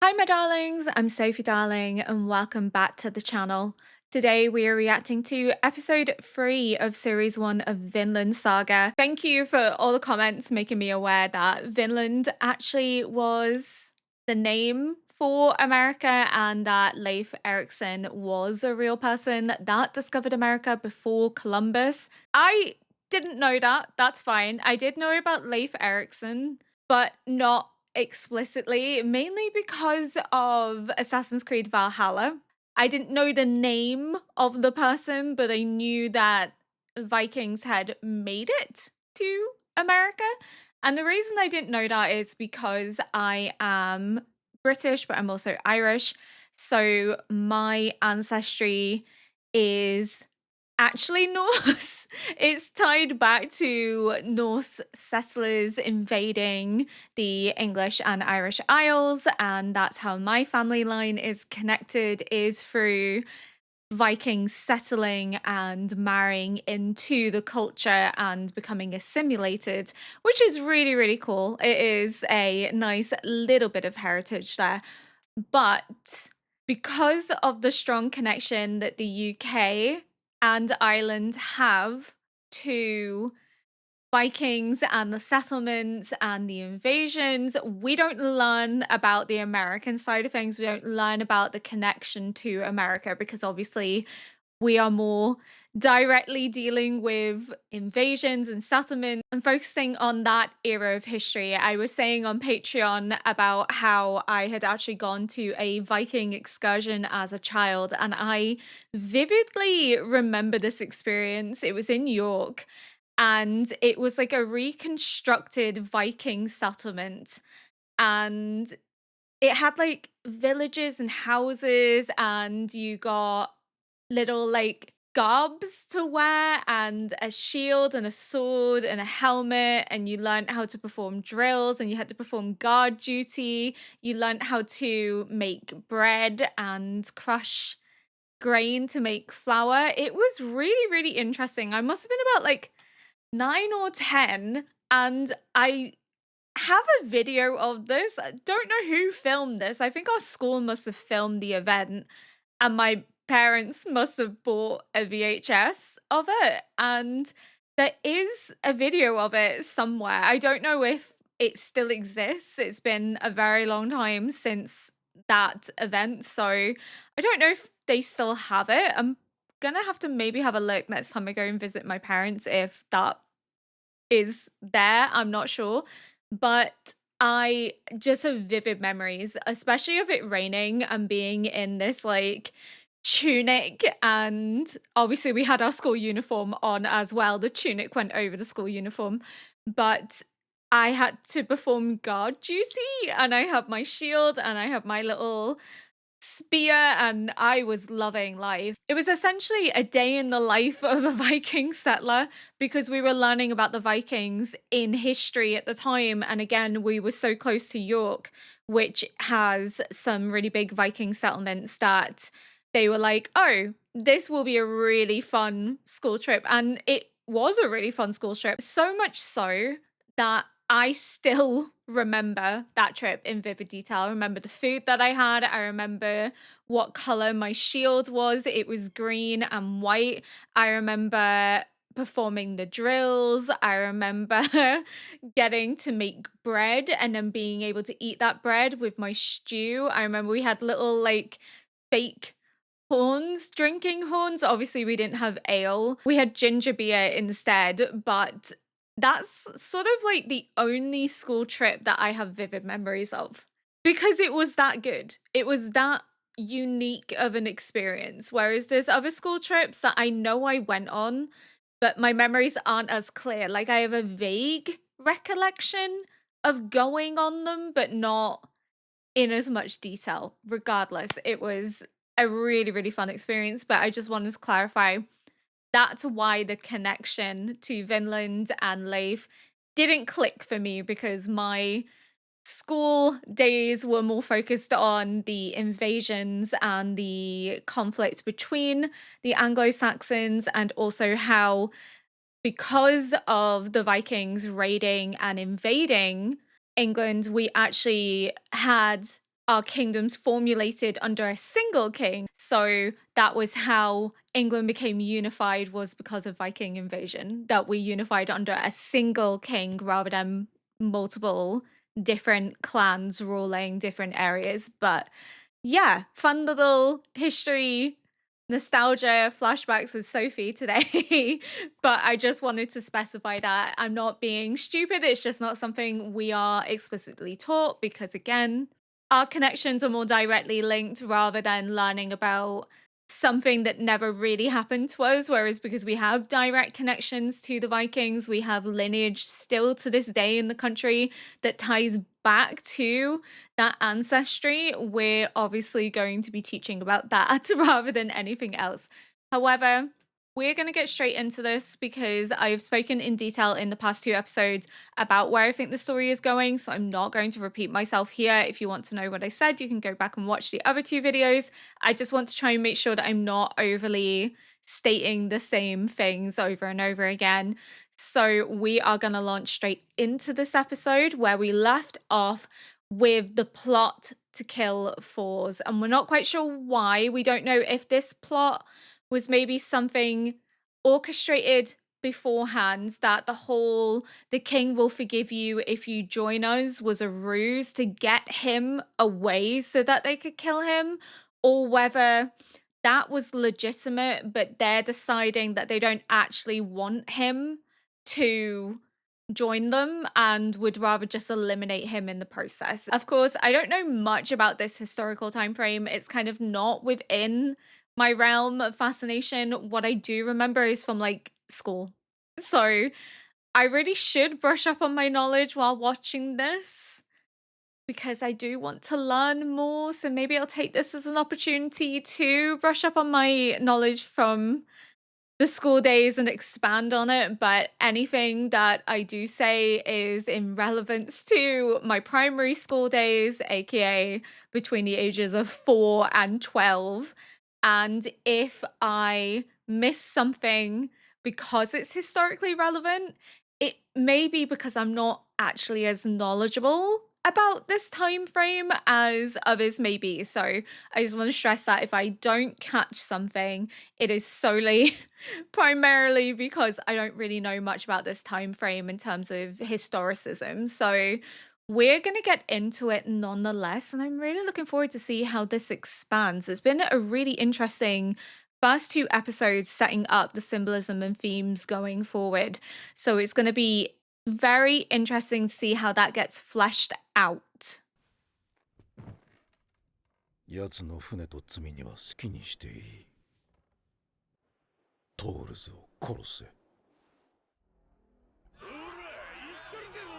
Hi, my darlings. I'm Sophie Darling, and welcome back to the channel. Today, we are reacting to episode 3 of series 1 of Vinland Saga. Thank you for all the comments making me aware that Vinland actually was the name for America and that Leif Erikson was a real person that discovered America before Columbus. I didn't know that. That's fine. I did know about Leif Erikson, but not explicitly, mainly because of Assassin's Creed Valhalla. I didn't know the name of the person, but I knew that Vikings had made it to America. And the reason I didn't know that is because I am British, but I'm also Irish. So my ancestry is actually Norse. It's tied back to Norse settlers invading the English and Irish Isles, and that's how my family line is connected, is through Vikings settling and marrying into the culture and becoming assimilated, which is really, really cool. It is a nice little bit of heritage there. But because of the strong connection that the UK and Ireland have to Vikings and the settlements and the invasions, we don't learn about the American side of things. We don't learn about the connection to America because obviously we are more directly dealing with invasions and settlements and focusing on that era of history. I was saying on Patreon about how I had actually gone to a Viking excursion as a child, and I vividly remember this experience. It was in York, and it was like a reconstructed Viking settlement. And it had like villages and houses, and you got little like garbs to wear and a shield and a sword and a helmet, and you learned how to perform drills and you had to perform guard duty. You learned how to make bread and crush grain to make flour. It was really, really interesting. I must have been about like 9 or 10, and I have a video of this. I don't know who filmed this. I think our school must have filmed the event, and my parents must have bought a VHS of it. And there is a video of it somewhere. I don't know if it still exists. It's been a very long time since that event. So I don't know if they still have it. I'm gonna have to maybe have a look next time I go and visit my parents if that is there. I'm not sure. But I just have vivid memories, especially of it raining and being in this like tunic. And obviously, we had our school uniform on as well. The tunic went over the school uniform, but I had to perform guard duty, and I had my shield and I had my little spear, and I was loving life. It was essentially a day in the life of a Viking settler because we were learning about the Vikings in history at the time. And again, we were so close to York, which has some really big Viking settlements, that they were like, oh, this will be a really fun school trip. And it was a really fun school trip. So much so that I still remember that trip in vivid detail. I remember the food that I had. I remember what color my shield was. It was green and white. I remember performing the drills. I remember getting to make bread and then being able to eat that bread with my stew. I remember we had little like fake horns, drinking horns. Obviously, we didn't have ale. We had ginger beer instead, but that's sort of like the only school trip that I have vivid memories of because it was that good. It was that unique of an experience. Whereas there's other school trips that I know I went on, but my memories aren't as clear. Like I have a vague recollection of going on them, but not in as much detail. Regardless, it was a really, really fun experience. But I just wanted to clarify that's why the connection to Vinland and Leif didn't click for me, because my school days were more focused on the invasions and the conflict between the Anglo-Saxons, and also how, because of the Vikings raiding and invading England, we actually had our kingdoms formulated under a single king. So that was how England became unified, was because of Viking invasion, that we unified under a single king rather than multiple different clans ruling different areas. But yeah, fun little history, nostalgia, flashbacks with Sophie today. But I just wanted to specify that I'm not being stupid. It's just not something we are explicitly taught because, again, our connections are more directly linked rather than learning about something that never really happened to us. Whereas because we have direct connections to the Vikings, we have lineage still to this day in the country that ties back to that ancestry. We're obviously going to be teaching about that rather than anything else. However, we're going to get straight into this because I've spoken in detail in the past 2 episodes about where I think the story is going. So I'm not going to repeat myself here. If you want to know what I said, you can go back and watch the other 2 videos. I just want to try and make sure that I'm not overly stating the same things over and over again. So we are going to launch straight into this episode where we left off with the plot to kill Thors. And we're not quite sure why. We don't know if this plot was maybe something orchestrated beforehand, that the king will forgive you if you join us was a ruse to get him away so that they could kill him, or whether that was legitimate, but they're deciding that they don't actually want him to join them and would rather just eliminate him in the process. Of course, I don't know much about this historical time frame. It's kind of not within my realm of fascination. What I do remember is from like school. So I really should brush up on my knowledge while watching this because I do want to learn more. So maybe I'll take this as an opportunity to brush up on my knowledge from the school days and expand on it. But anything that I do say is in relevance to my primary school days, aka between the ages of 4 and 12. And if I miss something because it's historically relevant, it may be because I'm not actually as knowledgeable about this time frame as others may be. So I just want to stress that if I don't catch something, it is solely primarily because I don't really know much about this time frame in terms of historicism. So we're going to get into it nonetheless, and I'm really looking forward to see how this expands. It's been a really interesting first 2 episodes setting up the symbolism and themes going forward. So it's going to be very interesting to see how that gets fleshed out. 奴の船と罪には好きにしていい。トールズを殺せ。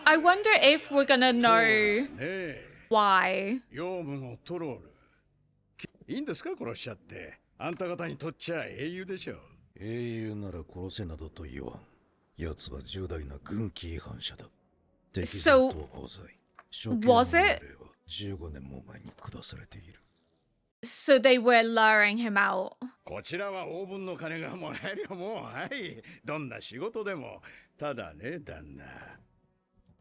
I wonder if we're gonna know why. 養分をトロール。いいんですか殺しちゃって。あんた方にとっちゃ英雄でしょ。英雄なら殺せなどと言わん。奴は重大な軍規違反者だ。敵前逃亡罪。Was it? 15年も前に下されている。So they were luring him out. こちらは応分の金がもらえるよもうはい。どんな仕事でも。ただね旦那。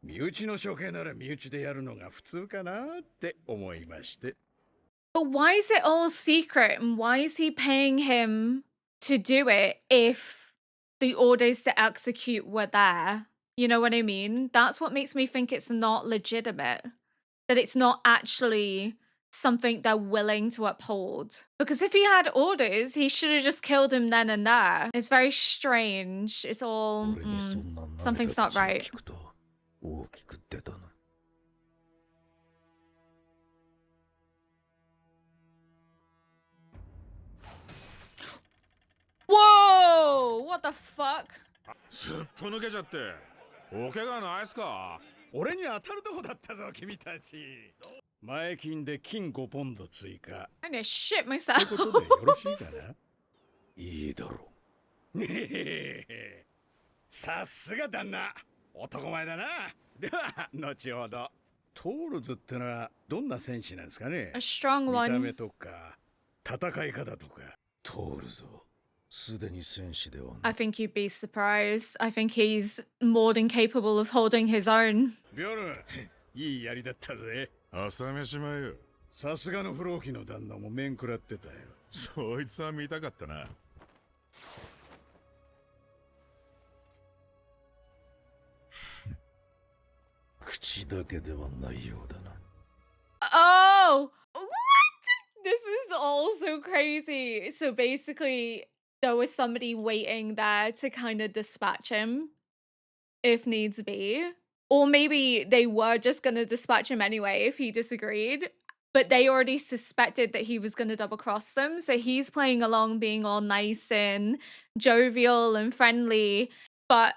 身内の処刑なら身内でやるのが普通かなって思いまして。But why is it all secret and why is he paying him to do it if the orders to execute were there? You know what I mean? That's what makes me think it's not legitimate. That it's not actually something they're willing to uphold. Because if he had orders, he should have just killed him then and there. It's very strange. It's all... something's not right. Whoa! What the fuck? すっぽ抜けちゃってお怪我ないっすか？俺に当たるとこだったぞ君たち。前金で金5ポンド追加。I'm gonna shit myself. ってことでよろしいかな？いいだろう。さすが旦那。男前だな。では後ほど。トールズってのはどんな戦士なんですかね？ A strong 見た one. 目とか戦い方とか。トールズはすでに戦士ではない。I think you'd be surprised. I think he's more than capable of holding his own. ビョルン、いい槍だったぜ。朝飯前よ。さすがの不老機の旦那も面食らってたよ。そいつは見たかったな。口だけではないようだな。Oh, what? This is all so crazy. So basically, there was somebody waiting there to kind of dispatch him if needs be. Or maybe they were just going to dispatch him anyway if he disagreed. But they already suspected that he was going to double cross them. So he's playing along, being all nice and jovial and friendly. But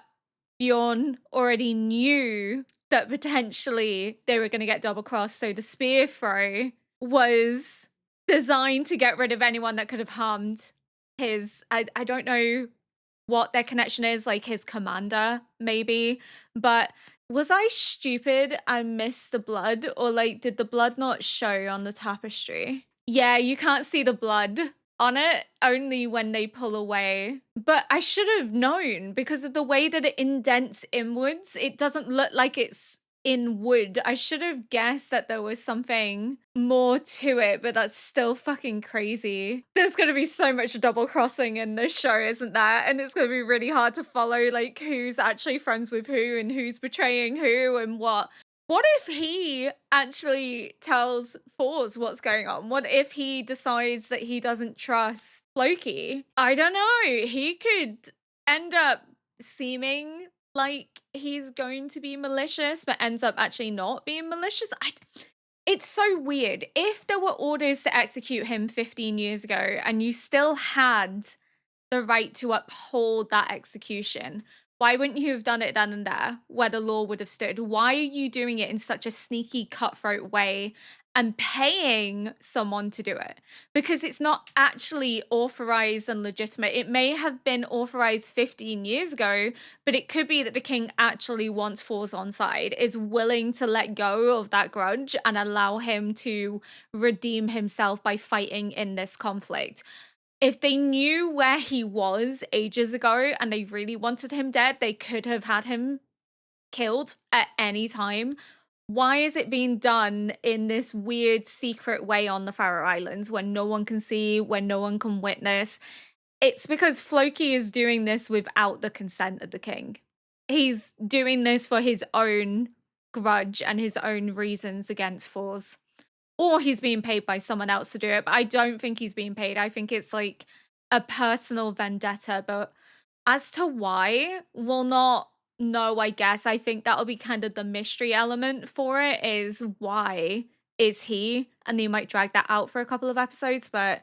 Bjorn already knew that potentially they were going to get double crossed. So the spear throw was designed to get rid of anyone that could have harmed his. I don't know what their connection is, like his commander, maybe. But was I stupid and missed the blood? Or like, did the blood not show on the tapestry? Yeah, you can't see the blood on it, only when they pull away. But I should have known because of the way that it indents inwards. It doesn't look like it's in wood. I should have guessed that there was something more to it, but that's still fucking crazy. There's gonna be so much double crossing in this show, isn't there? And it's gonna be really hard to follow, like, who's actually friends with who and who's betraying who and what. What if he actually tells Thors what's going on? What if he decides that he doesn't trust Loki? I don't know. He could end up seeming like he's going to be malicious, but ends up actually not being malicious. It's so weird. If there were orders to execute him 15 years ago and you still had the right to uphold that execution, why wouldn't you have done it then and there, where the law would have stood? Why are you doing it in such a sneaky, cutthroat way and paying someone to do it? Because it's not actually authorized and legitimate. It may have been authorized 15 years ago, but it could be that the king actually wants Thors on side, is willing to let go of that grudge and allow him to redeem himself by fighting in this conflict. If they knew where he was ages ago and they really wanted him dead, they could have had him killed at any time. Why is it being done in this weird secret way on the Faroe Islands when no one can see, when no one can witness? It's because Floki is doing this without the consent of the king. He's doing this for his own grudge and his own reasons against Thors. Or he's being paid by someone else to do it, but I don't think he's being paid. I think it's like a personal vendetta, but as to why, we'll not know, I guess. I think that'll be kind of the mystery element for it, is why is he? And they might drag that out for a couple of episodes, but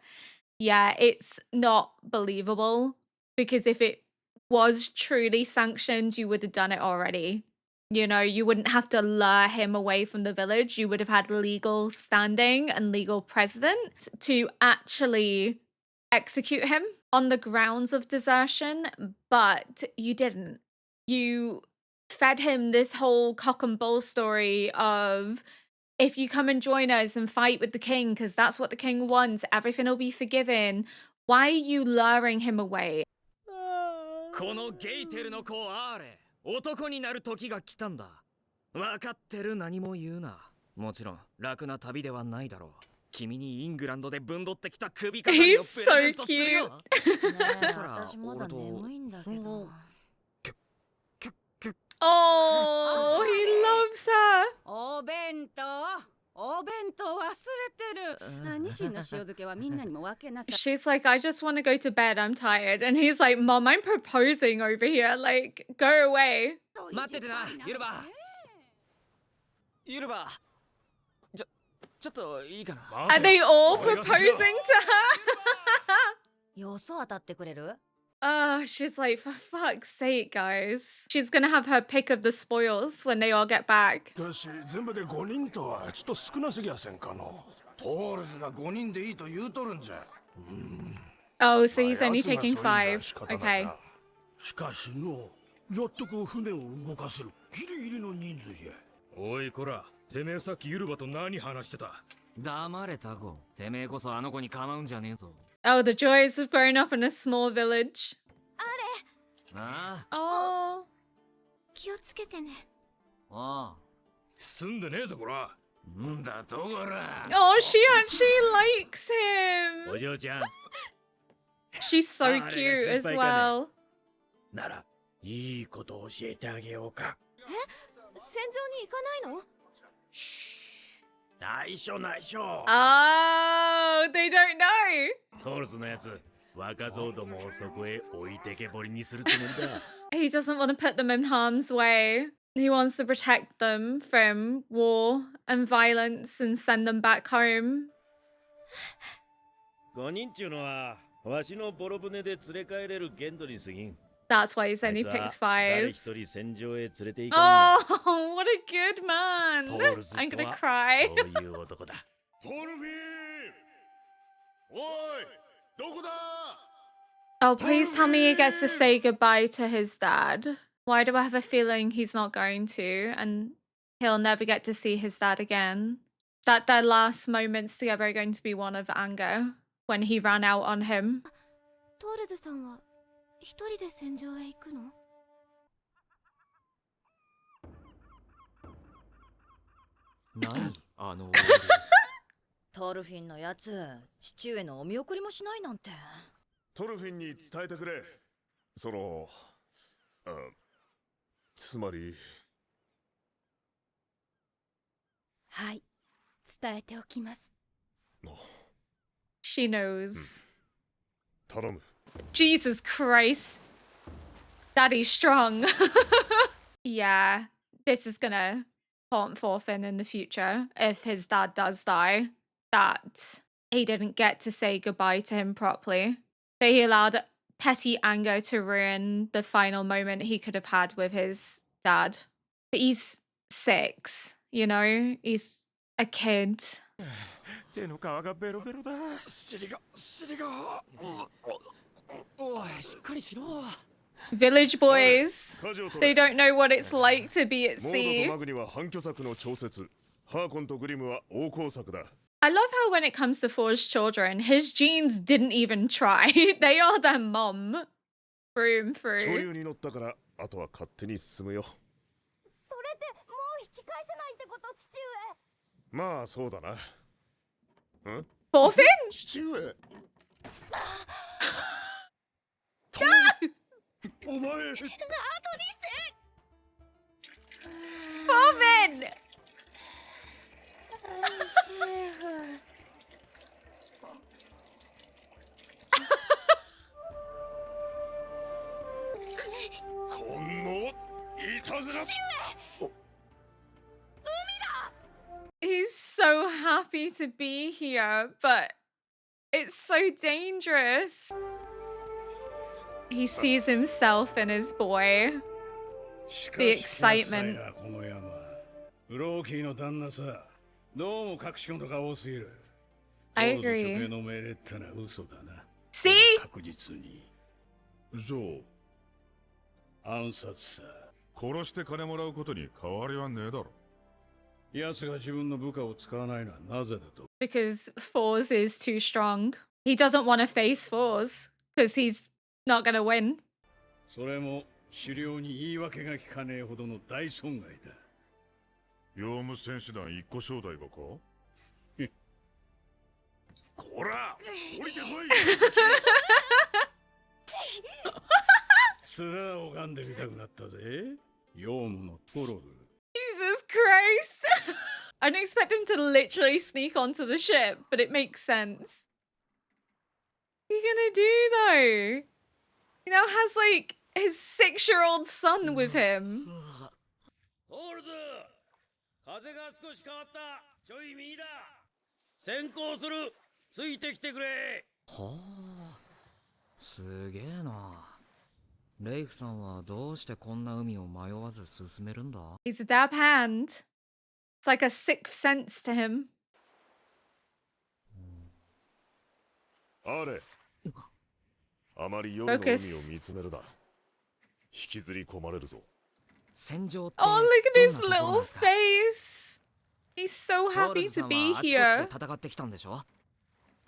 yeah, it's not believable because if it was truly sanctioned, you would have done it already. You know, you wouldn't have to lure him away from the village. You would have had legal standing and legal precedent to actually execute him on the grounds of desertion, but you didn't. You fed him this whole cock and bull story of, if you come and join us and fight with the king, because that's what the king wants, everything will be forgiven. Why are you luring him away? このゲイテルの子あれ男になる時が来たんだ。分かってる、何も言うな。もちろん楽な旅ではないだろう。君にイングランドでぶんどってきた首飾りをプレゼントするよ。そしたら俺とその Oh, he loves her. お弁当忘れてる。何しんの塩漬けはみんなにも分けなさい。 She's like, I just want to go to bed. I'm tired. And he's like, Mom, I'm proposing over here. Like, go away. 待っててな、ユルバ。ユルバ。ちょっといいかな。 Are they all proposing to her? よそ当たってくれる？ Oh, she's like, for fuck's sake, guys. She's gonna have her pick of the spoils when they all get back. しかし全部で5人とはちょっと少なすぎやせんかの。トールフが5人でいいと言うとるんじゃ。Oh, so he's only taking 5. 仕方ない Okay. な。しかしの、やっとこう船を動かせるギリギリの人数じゃ。おいこら、てめえさっきユルバと何話してた？黙れタコ。てめえこそあの子に構うんじゃねえぞ。 Oh, the joys of growing up in a small village. あ Oh. 気をつけてね。あ。住んでねえぞこら。んだとこら。 Oh, she actually likes him. お嬢ちゃん She's so cute as well. ならいいことを教えてあげようか。戦場に行かないの？内緒内緒。 Oh, they don't know. トールスのやつ若造どもをそこへ置いてけぼりにするつもりだ。 He doesn't want to put them in harm's way. He wants to protect them from war and violence and send them back home. 5人っちゅうのはわしのボロ船で連れ帰れる限度に過ぎん。 That's why he's あい only つは picked 誰 5. 一人戦場へ連れて行かんよ。 Oh, what a good man. トールス I'm と gonna は cry. そういう男だ。トルフィン、おい、どこだ？ Oh, please tell me he gets to say goodbye to his dad. Why do I have a feeling he's not going to, and he'll never get to see his dad again? That their last moments together are going to be one of anger when he ran out on him. トールズさんは一人で戦場へ行くの？何あのトルフィンのやつ、父上のお見送りもしないなんて。トルフィンに伝えてくれ。その、つまり。はい、伝えておきます。She knows. 頼む。 Jesus Christ. Daddy's strong. Yeah, this is gonna haunt Thorfinn in the future if his dad does die. That he didn't get to say goodbye to him properly. That he allowed petty anger to ruin the final moment he could have had with his dad. But he's 6, you know? He's a kid. 手の皮がベロベロだ。尻が。おい、しっかりしろ。 Village boys. They don't know what it's like to be at モードと sea. マグには反挙策の調節。ハーコンとグリムは横行策だ。I love how when it comes to Thor's children, his genes didn't even try. They are their mom. Through and 潮 through. 流に乗ったから、あとは勝手に進むよ。それでもう引き返せないってこと、父上。まあそうだな。ん？ Thorfinn? 父上。お前。後にして。Thorfinn! セーフ。このいたずら。 He's so happy to be here, but it's so dangerous. He sees himself in his boy. しか The し excitement. なこの山。フローキーの旦那さ。どうも隠し事が多すぎる。 I トールズ agree. 処刑の命令ってのは嘘だな。 See? 確実に。そう暗殺さ。殺して金もらうことに変わりはねえだろ。奴が自分の部下を使わないのはなぜだと。 Because Thor's is too strong. He doesn't want to face Thor's because he's not going to win. それも狩猟に言い訳が効かねえほどの大損害だ。用務戦士団一個正代がか？こら、降りてこい。面を拝んでみたくなったぜ。ヨウムのトロル。 Jesus Christ! I didn't expect him to literally sneak onto the ship, but it makes sense. What are you gonna do though? He now has like his 6-year-old son with him. トールズ、風が少し変わった。ちょい右だ。先行する。ついてきてくれ。はあ、すげえな。レイフさんはどうしてこんな海を迷わず進めるんだ？ He's a dab hand. It's like a sixth sense to him. あれ。あまり夜の海を見つめるな。引きずり込まれるぞ。戦場って Oh, look at どん his なところなん little すか？ face. He's so トール happy ズさ to ん be はあちこち here で戦ってきたんでしょ？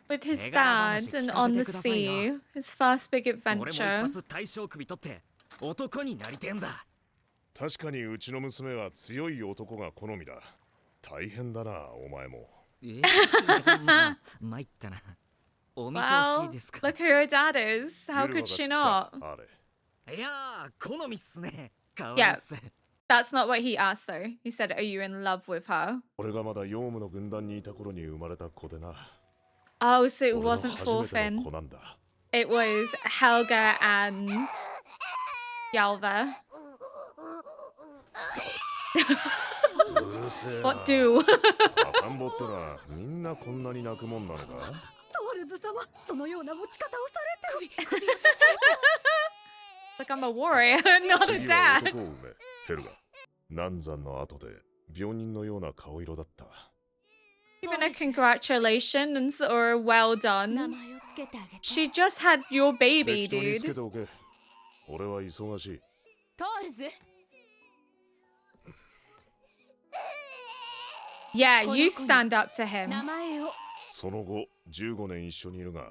with his 手柄 dad 話 and 聞か on せ the てくださいよ。 sea. His first big 俺も一 adventure. 発大将首取って男になりてんだ。確かにうちの娘は強い男が好みだ。大変だな、お前も。参ったな。お見通 Well, しですか。 look who her dad is. How ユル could マが she 好きか not? あれ。いやー、好みっすね。可愛い Yeah, っす。 that's not what he asked though. He said, "Are you in love with her?" 俺がまだヨウムの軍団にいた頃に生まれた子でな。 Oh, so it 俺の wasn't 初めての THORFINN. 子なんだ。 It was Helga and Yalva. うるせえな。 What do? 赤ん坊ってのはみんなこんなに泣くもんなのか。トールズ様、そのような持ち方をされて。 Like I'm a warrior, not a 次は dad. 男を産め、ヘルガ。難産の後で病人のような顔色だった。 Even a congratulations or well 名 done. 前をつけてあげて。 She just had your baby, 適当につけ dude. ておけ。俺は忙しい。トールズ。 Yeah, you stand up to 名 him. 前を。その後15年一緒にいるが、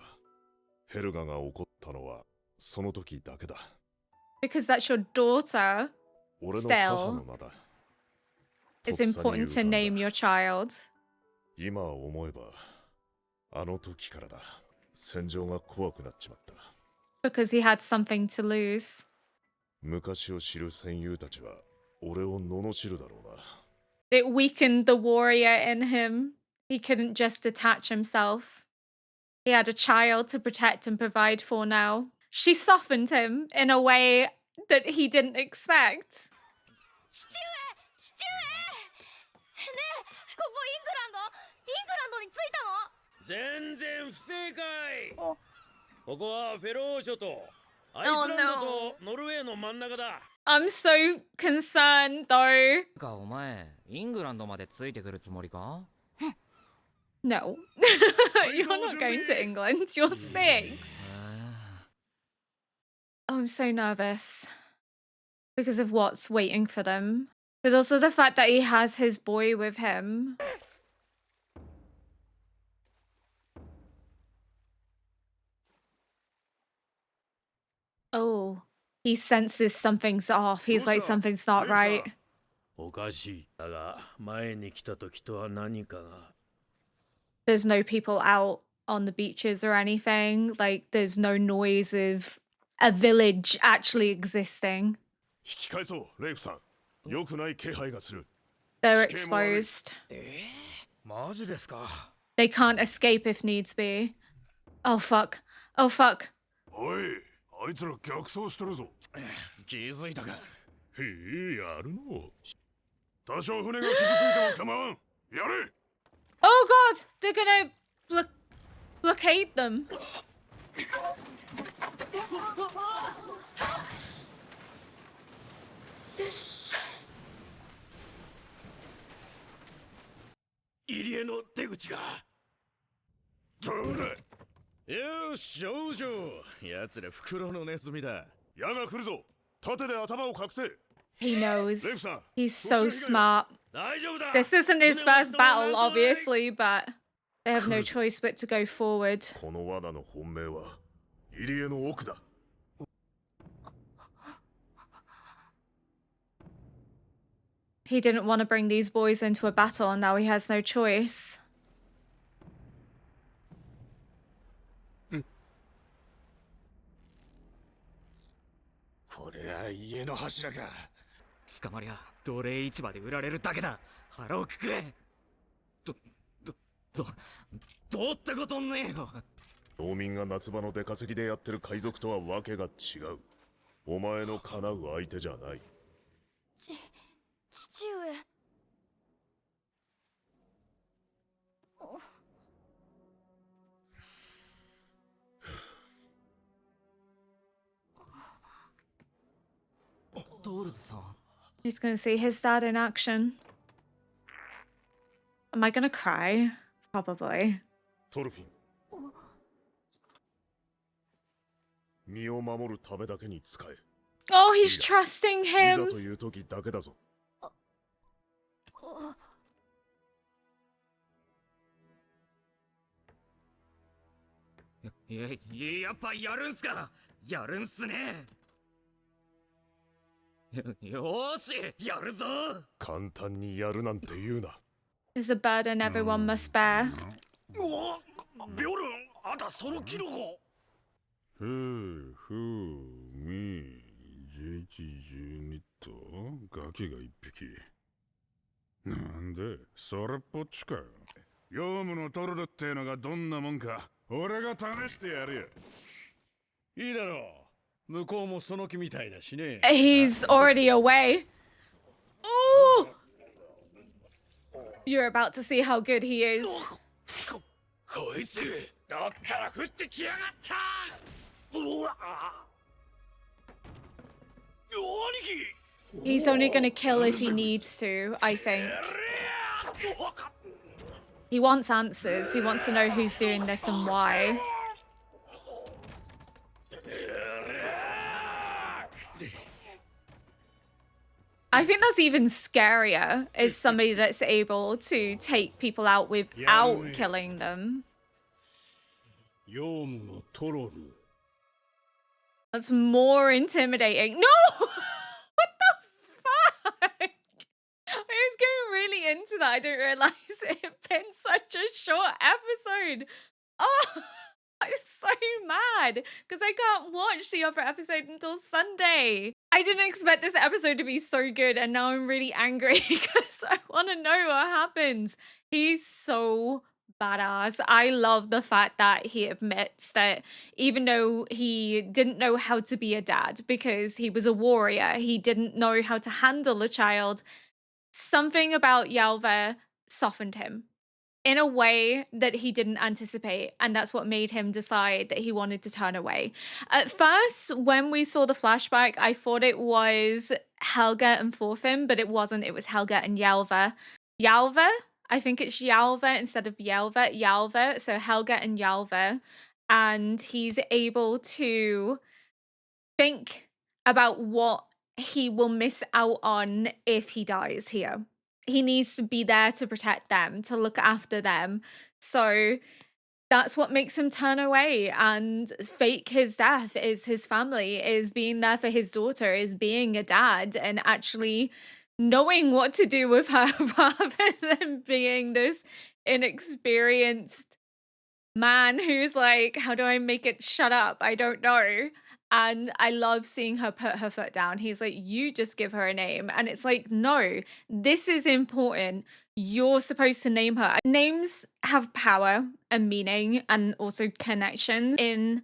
ヘルガが怒ったのはその時だけだ。 Because that's your daughter. 俺の母の名だ。 It's とっさに important to 浮かんだ。 name your child. 今思えばあの時からだ。戦場が怖くなっちまった。 Because he had something to lose. 昔を知る戦友たちは俺を罵るだろうな。 It weakened the warrior in him. He couldn't just detach himself. He had a child to protect and provide for now. She softened him in a way that he didn't expect. 父上、父上。ねえ、ここイングランドに着いたの？全然不正解。おここはフェロー諸島、アイスランドとノルウェーの真ん中だ。 I'm so concerned though. か、お前、イングランドまでついてくるつもりか？ No. You're not going to England. You're 6. Oh, I'm so nervous. Because of what's waiting for them. But also the fact that he has his boy with him. Oh, he senses something's off. He's like, something's not right. おかしい。だが前に来た時とは何かが。 There's no people out on the beaches or anything. Like, there's no noise of a village actually existing. 引き返そう、レイフさん。良くない気配がする。 They're exposed. マジですか。 They can't escape if needs be. Oh, fuck. Oh, fuck. おい、あいつら逆走してるぞ。気づいたか。へえ、やるの。多少船が傷ついても構わん。やれ。 Oh, God. They're gonna blockade them. 入り江の出口が。どれ。よし、上々。奴ら袋のネズミだ。矢が来るぞ。盾で頭を隠せ。 He knows. レイフさん。 He's so smart. 大丈夫だ。 This isn't his first battle, obviously, but they have no choice but to go forward. この罠の本命は入り江の奥だ。 He didn't want to bring these boys into a battle, and now he has no choice. これは家の柱か。捕まりゃ奴隷市場で売られるだけだ。腹をくくれ。どうってことねえよ。農民が夏場の出稼ぎでやってる海賊とはわけが違う。お前の叶う相手じゃない。父上。トールズさん。 He's gonna see his dad in action. Am I gonna cry? Probably. トルフィン。身を守るためだけに使え。 Oh, he's trusting いざ him. という時だけだぞ。やっぱやるんすか。やるんすね。よーし、やるぞ。簡単にやるなんて言うな。is a burden everyone must bear. うわビョルンあんたそのキノコふうふうみ11、12とガキが1匹なんでそれっぽっちかよヨウムのトルルっていうのがどんなもんか俺が試してやるよいいだろう向こうもその気みたいだしね He's already away. Ooh! You're about to see how good he is. こいつどっから降ってきやがったうわ兄貴 He's only gonna kill if he needs to, I think. He wants answers. He wants to know who's doing this and why. I think that's even scarier, is somebody that's able to take people out without killing them. ヨウムのトロル That's more intimidating. No! What the fuck? I was getting really into that. I didn't realize it had been such a short episode. Oh, I'm so mad because I can't watch the other episode until Sunday. I didn't expect this episode to be so good, and now I'm really angry because I want to know what happens. He's so badass. I love the fact that he admits that even though he didn't know how to be a dad because he was a warrior, he didn't know how to handle a child. Something about Yalva softened him in a way that he didn't anticipate, and that's what made him decide that he wanted to turn away. At first, when we saw the flashback, I thought it was Helga and Thorfinn, but it wasn't. It was Helga and Yalva. Yalva? I think it's Yalva instead of Yelva. Yalva, so Helga and Yalva. And he's able to think about what he will miss out on if he dies here. He needs to be there to protect them, to look after them. So that's what makes him turn away and fake his death, is his family, is being there for his daughter, is being a dad and actually knowing what to do with her rather than being this inexperienced man who's like, how do I make it shut up? I don't know. And I love seeing her put her foot down. He's like, you just give her a name. And it's like, no, this is important. You're supposed to name her. Names have power and meaning and also connection. In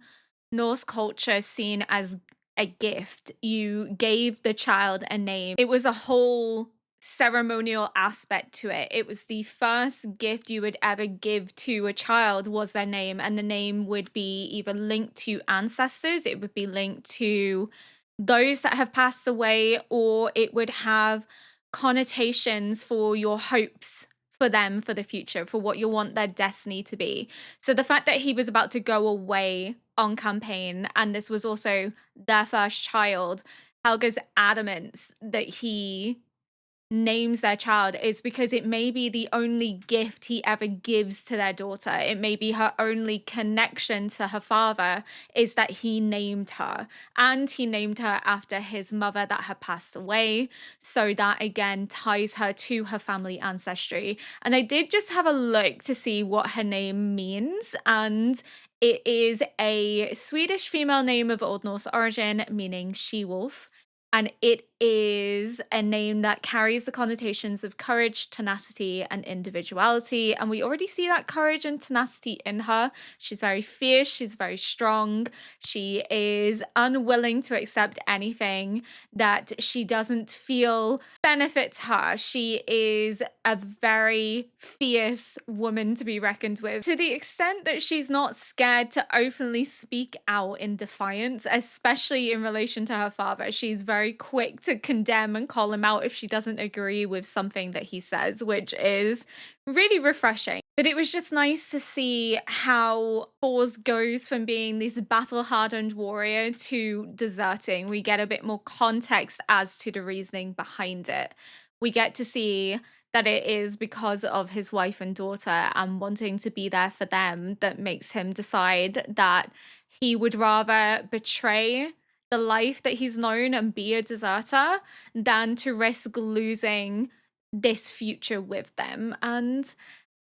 Norse culture, seen as a gift. You gave the child a name. It was a whole ceremonial aspect to it. It was the first gift you would ever give to a child was their name, and the name would be either linked to ancestors, it would be linked to those that have passed away, or it would have connotations for your hopes for them for the future, for what you want their destiny to be. So the fact that he was about to go away on campaign, and this was also their first child, Helga's adamance that he names their child is because it may be the only gift he ever gives to their daughter. It may be her only connection to her father is that he named her, and he named her after his mother that had passed away, so that again ties her to her family ancestry. And I did just have a look to see what her name means, and it is a Swedish female name of Old Norse origin meaning she-wolf. And it is a name that carries the connotations of courage, tenacity, and individuality. And we already see that courage and tenacity in her. She's very fierce, she's very strong. She is unwilling to accept anything that she doesn't feel benefits her. She is a very fierce woman to be reckoned with, to the extent that she's not scared to openly speak out in defiance, especially in relation to her father. She's very quick to condemn and call him out if she doesn't agree with something that he says, which is really refreshing. But it was just nice to see how Thors goes from being this battle-hardened warrior to deserting. We get a bit more context as to the reasoning behind it. We get to see that it is because of his wife and daughter and wanting to be there for them that makes him decide that he would rather betray the life that he's known and be a deserter than to risk losing this future with them. And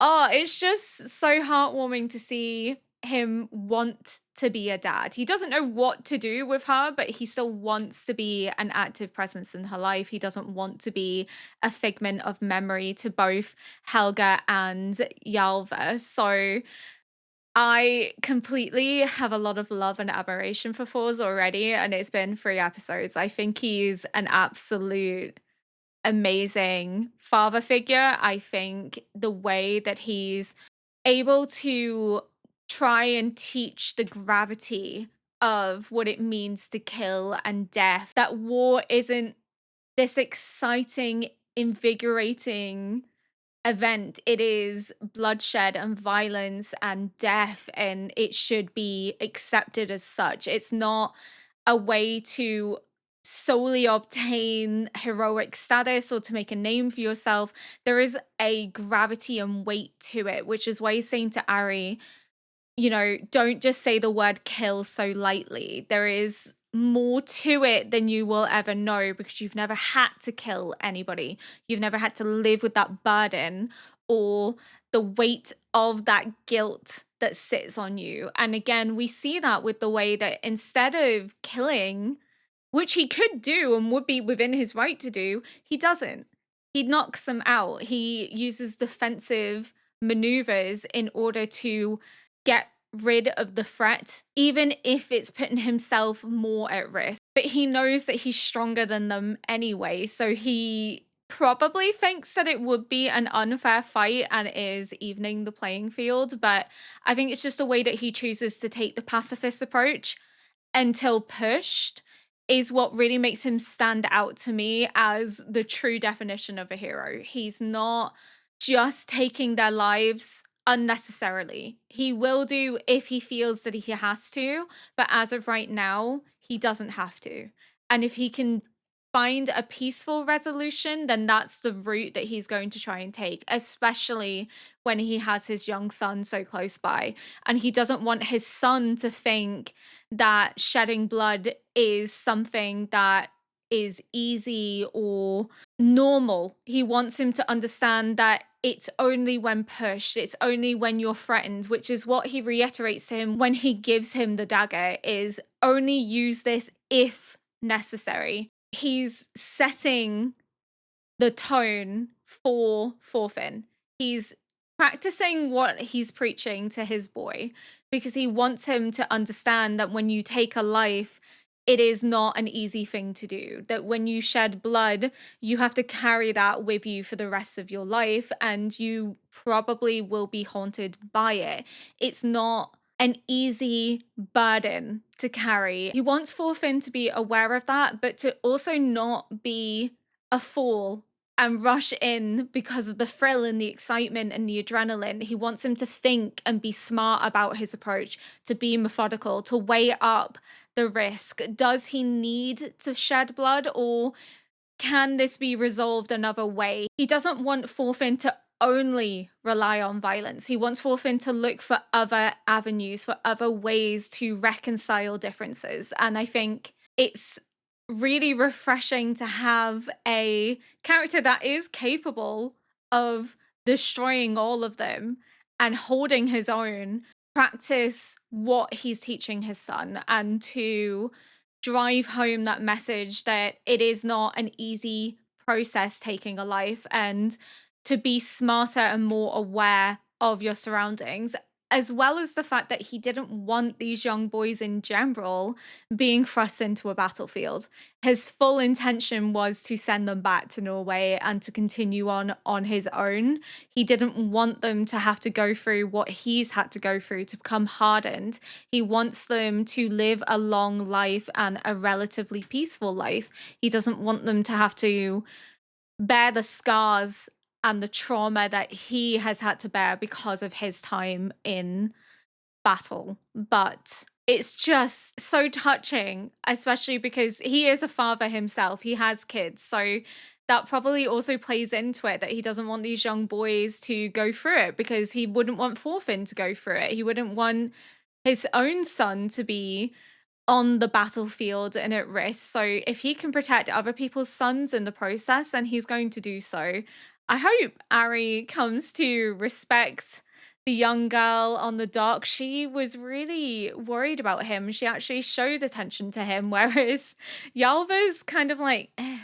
oh, it's just so heartwarming to see him want to be a dad. He doesn't know what to do with her, but he still wants to be an active presence in her life. He doesn't want to be a figment of memory to both Helga and Yalva. So I completely have a lot of love and admiration for Thors already, and it's been 3 episodes. I think he's an absolute amazing father figure. I think the way that he's able to try and teach the gravity of what it means to kill and death, that war isn't this exciting, invigorating event. It is bloodshed and violence and death, and it should be accepted as such. It's not a way to solely obtain heroic status or to make a name for yourself. There is a gravity and weight to it, which is why he's saying to Ari, you know, don't just say the word kill so lightly. There is more to it than you will ever know, because you've never had to kill anybody. You've never had to live with that burden or the weight of that guilt that sits on you. And again, we see that with the way that instead of killing, which he could do and would be within his right to do, he doesn't. He knocks them out. He uses defensive maneuvers in order to get rid of the threat, even if it's putting himself more at risk. But he knows that he's stronger than them anyway, so he probably thinks that it would be an unfair fight and is evening the playing field. But I think it's just a way that he chooses to take the pacifist approach until pushed is what really makes him stand out to me as the true definition of a hero. He's not just taking their lives unnecessarily. He will do if he feels that he has to, but as of right now, he doesn't have to. And if he can find a peaceful resolution, then that's the route that he's going to try and take, especially when he has his young son so close by. And he doesn't want his son to think that shedding blood is something that is easy or normal. He wants him to understand that it's only when pushed, it's only when you're threatened, which is what he reiterates to him when he gives him the dagger, is only use this if necessary. He's setting the tone for THORFINN. He's practicing what he's preaching to his boy, because he wants him to understand that when you take a life, it is not an easy thing to do. That when you shed blood, you have to carry that with you for the rest of your life, and you probably will be haunted by it. It's not an easy burden to carry. He wants THORFINN to be aware of that, but to also not be a fool and rush in because of the thrill and the excitement and the adrenaline. He wants him to think and be smart about his approach, to be methodical, to weigh up the risk. Does he need to shed blood, or can this be resolved another way? He doesn't want THORFINN to only rely on violence. He wants THORFINN to look for other avenues, for other ways to reconcile differences. And I think it's really refreshing to have a character that is capable of destroying all of them and holding his own, practice what he's teaching his son, and to drive home that message that it is not an easy process taking a life, and to be smarter and more aware of your surroundings, as well as the fact that he didn't want these young boys in general being thrust into a battlefield. His full intention was to send them back to Norway and to continue on his own. He didn't want them to have to go through what he's had to go through, to become hardened. He wants them to live a long life and a relatively peaceful life. He doesn't want them to have to bear the scars and the trauma that he has had to bear because of his time in battle. But it's just so touching, especially because he is a father himself. He has kids. So that probably also plays into it, that he doesn't want these young boys to go through it, because he wouldn't want THORFINN to go through it. He wouldn't want his own son to be on the battlefield and at risk. So if he can protect other people's sons in the process, then he's going to do so. I hope Ari comes to respect the young girl on the dock. She was really worried about him. She actually showed attention to him, whereas Yalva's kind of like, eh.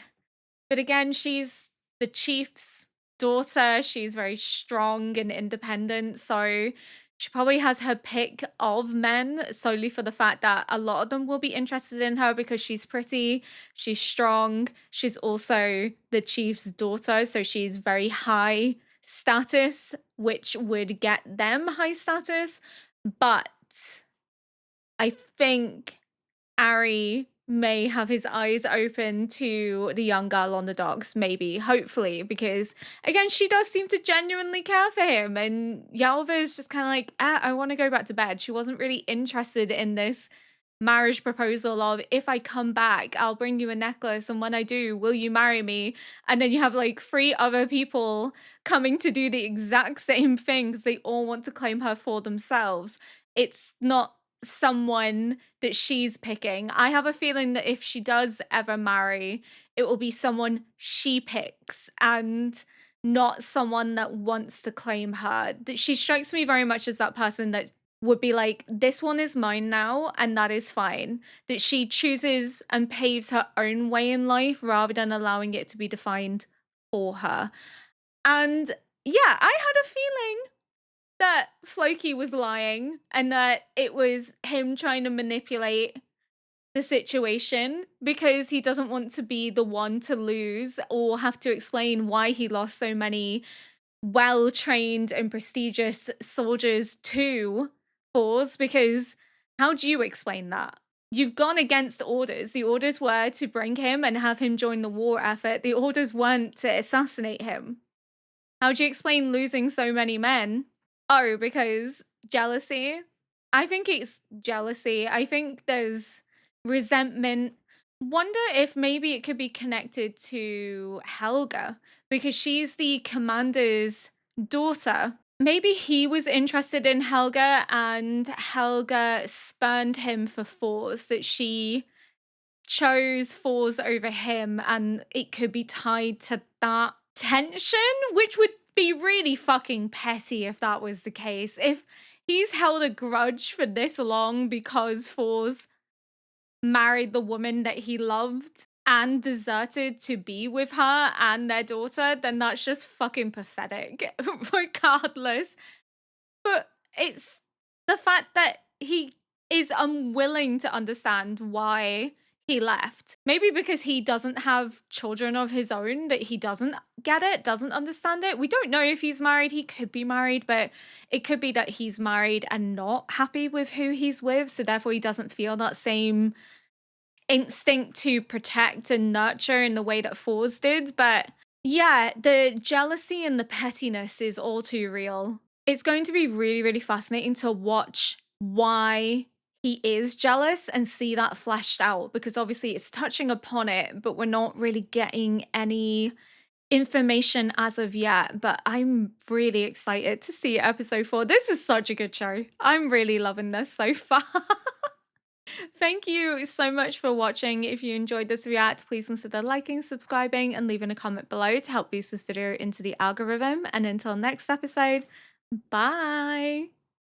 But again, she's the chief's daughter. She's very strong and independent. So she probably has her pick of men solely for the fact that a lot of them will be interested in her because she's pretty, she's strong, she's also the chief's daughter, so she's very high status, which would get them high status. But I think Ari may have his eyes open to the young girl on the docks, maybe, hopefully, because again, she does seem to genuinely care for him. And Yalva is just kind of like, I want to go back to bed. She wasn't really interested in this marriage proposal of, if I come back, I'll bring you a necklace. And when I do, will you marry me? And then you have like 3 other people coming to do the exact same thing because they all want to claim her for themselves. It's not someone that she's picking. I have a feeling that if she does ever marry, it will be someone she picks and not someone that wants to claim her. That she strikes me very much as that person that would be like, this one is mine now, and that is fine. That she chooses and paves her own way in life rather than allowing it to be defined for her. And yeah, I had a feeling that Floki was lying and that it was him trying to manipulate the situation because he doesn't want to be the one to lose or have to explain why he lost so many well-trained and prestigious soldiers to Force, because how do you explain that? You've gone against orders. The orders were to bring him and have him join the war effort. The orders weren't to assassinate him. How do you explain losing so many men? Oh, because jealousy? I think it's jealousy. I think there's resentment. Wonder if maybe it could be connected to Helga because she's the commander's daughter. Maybe he was interested in Helga and Helga spurned him for Force, that she chose Force over him, and it could be tied to that tension, which would be really fucking petty if that was the case. If he's held a grudge for this long because Force married the woman that he loved and deserted to be with her and their daughter, then that's just fucking pathetic, regardless. But it's the fact that he is unwilling to understand why he left. Maybe because he doesn't have children of his own, that he doesn't get it, doesn't understand it. We don't know if he's married. He could be married, but it could be that he's married and not happy with who he's with, so therefore he doesn't feel that same instinct to protect and nurture in the way that Force did. But yeah, the jealousy and the pettiness is all too real. It's going to be really, really fascinating to watch why he is jealous and see that fleshed out, because obviously it's touching upon it, but we're not really getting any information as of yet. But I'm really excited to see episode 4. This is such a good show. I'm really loving this so far. Thank you so much for watching. If you enjoyed this react, please consider liking, subscribing, and leaving a comment below to help boost this video into the algorithm. And until next episode, bye!